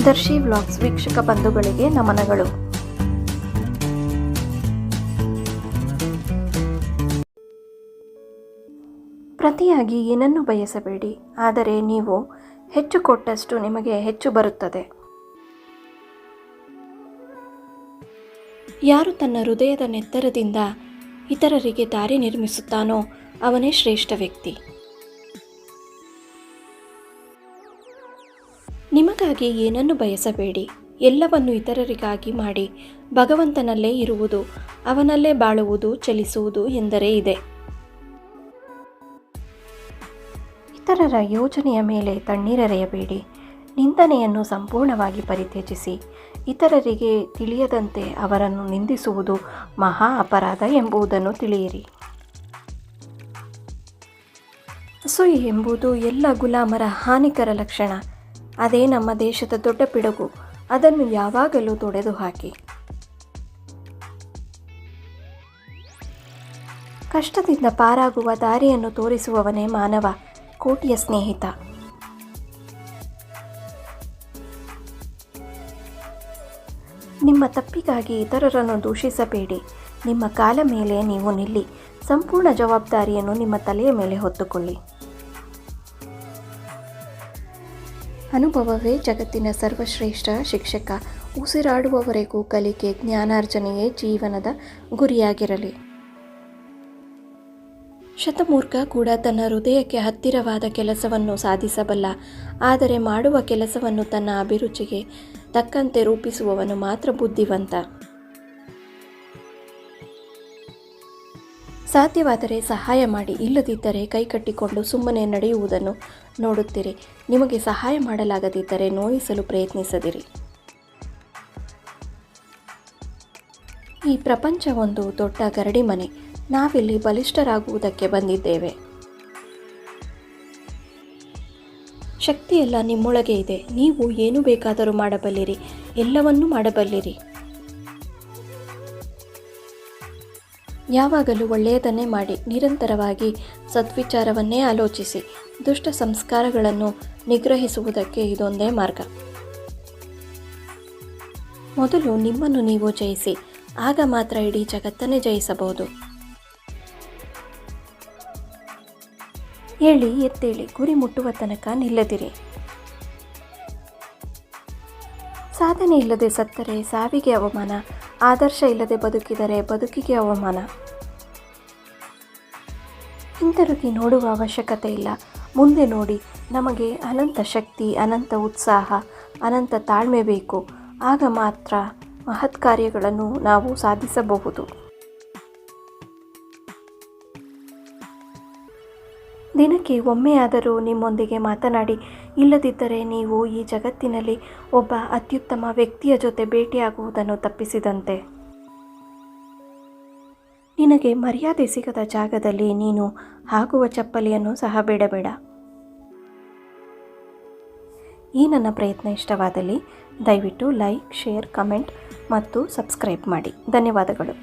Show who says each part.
Speaker 1: ದರ್ಶಿ vlogs ವೀಕ್ಷಕ ಬಂಧುಗಳಿಗೆ ನಮನಗಳು. ಪ್ರತಿಯಾಗಿ ಏನನ್ನು ಬಯಸಬೇಡಿ, ಆದರೆ ನೀವು ಹೆಚ್ಚು ಕೊಟ್ಟಷ್ಟು ನಿಮಗೆ ಹೆಚ್ಚು ಬರುತ್ತದೆ. ಯಾರು ತನ್ನ ಹೃದಯದ ನೆತ್ತರದಿಂದ ಇತರರಿಗೆ ದಾರಿ ನಿರ್ಮಿಸುತ್ತಾನೋ ಅವನೇ ಶ್ರೇಷ್ಠ ವ್ಯಕ್ತಿ. ನಿಮಗಾಗಿ ಏನನ್ನು ಬಯಸಬೇಡಿ, ಎಲ್ಲವನ್ನು ಇತರರಿಗಾಗಿ ಮಾಡಿ. ಭಗವಂತನಲ್ಲೇ ಇರುವುದು, ಅವನಲ್ಲೇ ಬಾಳುವುದು, ಚಲಿಸುವುದು ಎಂದರೆ ಇದೆ. ಇತರರ ಯೋಚನೆಯ ಮೇಲೆ ತಣ್ಣೀರೆರೆಯಬೇಡಿ. ನಿಂದನೆಯನ್ನು ಸಂಪೂರ್ಣವಾಗಿ ಪರಿತ್ಯಜಿಸಿ. ಇತರರಿಗೆ ತಿಳಿಯದಂತೆ ಅವರನ್ನು ನಿಂದಿಸುವುದು ಮಹಾ ಅಪರಾಧ ಎಂಬುದನ್ನು ತಿಳಿಯಿರಿ. ಅಸೂಯೆ ಎಂಬುದು ಎಲ್ಲ ಗುಲಾಮರ ಹಾನಿಕರ ಲಕ್ಷಣ. ಅದೇ ನಮ್ಮ ದೇಶದ ದೊಡ್ಡ ಪಿಡುಗು. ಅದನ್ನು ಯಾವಾಗಲೂ ತೊಡೆದು ಹಾಕಿ. ಕಷ್ಟದಿಂದ ಪಾರಾಗುವ ದಾರಿಯನ್ನು ತೋರಿಸುವವನೇ ಮಾನವ, ಕೋಟಿಯ ಸ್ನೇಹಿತ. ನಿಮ್ಮ ತಪ್ಪಿಗಾಗಿ ಇತರರನ್ನು ದೂಷಿಸಬೇಡಿ. ನಿಮ್ಮ ಕಾಲ ಮೇಲೆ ನೀವು ನಿಲ್ಲಿ. ಸಂಪೂರ್ಣ ಜವಾಬ್ದಾರಿಯನ್ನು ನಿಮ್ಮ ತಲೆಯ ಮೇಲೆ ಹೊತ್ತುಕೊಳ್ಳಿ. ಅನುಭವವೇ ಜಗತ್ತಿನ ಸರ್ವಶ್ರೇಷ್ಠ ಶಿಕ್ಷಕ. ಉಸಿರಾಡುವವರೆಗೂ ಕಲಿಕೆ, ಜ್ಞಾನಾರ್ಜನೆಯೇ ಜೀವನದ ಗುರಿಯಾಗಿರಲಿ. ಶತಮೂರ್ಖ ಕೂಡ ತನ್ನ ಹೃದಯಕ್ಕೆ ಹತ್ತಿರವಾದ ಕೆಲಸವನ್ನು ಸಾಧಿಸಬಲ್ಲ, ಆದರೆ ಮಾಡುವ ಕೆಲಸವನ್ನು ತನ್ನ ಅಭಿರುಚಿಗೆ ತಕ್ಕಂತೆ ರೂಪಿಸುವವನು ಮಾತ್ರ ಬುದ್ಧಿವಂತ. ಸಾಧ್ಯವಾದರೆ ಸಹಾಯ ಮಾಡಿ, ಇಲ್ಲದಿದ್ದರೆ ಕೈಕಟ್ಟಿಕೊಂಡು ಸುಮ್ಮನೆ ನಡೆಯುವುದನ್ನು ನೋಡುತ್ತೀರಿ. ನಿಮಗೆ ಸಹಾಯ ಮಾಡಲಾಗದಿದ್ದರೆ ನೋಯಿಸಲು ಪ್ರಯತ್ನಿಸದಿರಿ. ಈ ಪ್ರಪಂಚ ಒಂದು ದೊಡ್ಡ ಗರಡಿ ಮನೆ. ನಾವಿಲ್ಲಿ ಬಲಿಷ್ಠರಾಗುವುದಕ್ಕೆ ಬಂದಿದ್ದೇವೆ. ಶಕ್ತಿಯೆಲ್ಲ ನಿಮ್ಮೊಳಗೆ ಇದೆ. ನೀವು ಏನು ಬೇಕಾದರೂ ಮಾಡಬಲ್ಲಿರಿ, ಎಲ್ಲವನ್ನೂ ಮಾಡಬಲ್ಲಿರಿ. ಯಾವಾಗಲೂ ಒಳ್ಳೆಯದನ್ನೇ ಮಾಡಿ. ನಿರಂತರವಾಗಿ ಸದ್ವಿಚಾರವನ್ನೇ ಆಲೋಚಿಸಿ. ದುಷ್ಟ ಸಂಸ್ಕಾರಗಳನ್ನು ನಿಗ್ರಹಿಸುವುದಕ್ಕೆ ಇದೊಂದೇ ಮಾರ್ಗ. ಮೊದಲು ನಿಮ್ಮನ್ನು ನೀವು ಜಯಿಸಿ, ಆಗ ಮಾತ್ರ ಇಡೀ ಜಗತ್ತನ್ನೇ ಜಯಿಸಬಹುದು. ಹೇಳಿ ಎತ್ತೇಳಿ, ಗುರಿ ಮುಟ್ಟುವ ತನಕ ನಿಲ್ಲದಿರಿ. ಸಾಧನೆ ಇಲ್ಲದೆ ಸತ್ತರೆ ಸಾವಿಗೆ ಅವಮಾನ. ಆದರ್ಶ ಇಲ್ಲದೆ ಬದುಕಿದರೆ ಬದುಕಿಗೆ ಅವಮಾನ. ಹಿಂತಿರುಗಿ ನೋಡುವ ಅವಶ್ಯಕತೆ ಇಲ್ಲ. ಮುಂದೆ ನೋಡಿ. ನಮಗೆ ಅನಂತ ಶಕ್ತಿ, ಅನಂತ ಉತ್ಸಾಹ, ಅನಂತ ತಾಳ್ಮೆ ಬೇಕು. ಆಗ ಮಾತ್ರ ಮಹತ್ ಕಾರ್ಯಗಳನ್ನು ನಾವು ಸಾಧಿಸಬಹುದು. ದಿನಕ್ಕೆ ಒಮ್ಮೆಯಾದರೂ ನಿಮ್ಮೊಂದಿಗೆ ಮಾತನಾಡಿ. ಇಲ್ಲದಿದ್ದರೆ ನೀವು ಈ ಜಗತ್ತಿನಲ್ಲಿ ಒಬ್ಬ ಅತ್ಯುತ್ತಮ ವ್ಯಕ್ತಿಯ ಜೊತೆ ಭೇಟಿಯಾಗುವುದನ್ನು ತಪ್ಪಿಸಿದಂತೆ. ನಿನಗೆ ಮರ್ಯಾದೆ ಸಿಗದ ಜಾಗದಲ್ಲಿ ನೀನು ಹಾಕುವ ಚಪ್ಪಲಿಯನ್ನು ಸಹ ಬಿಡಬೇಡ. ಈ ನನ್ನ ಪ್ರಯತ್ನ ಇಷ್ಟವಾದಲ್ಲಿ ದಯವಿಟ್ಟು ಲೈಕ್, ಶೇರ್, ಕಮೆಂಟ್ ಮತ್ತು ಸಬ್ಸ್ಕ್ರೈಬ್ ಮಾಡಿ. ಧನ್ಯವಾದಗಳು.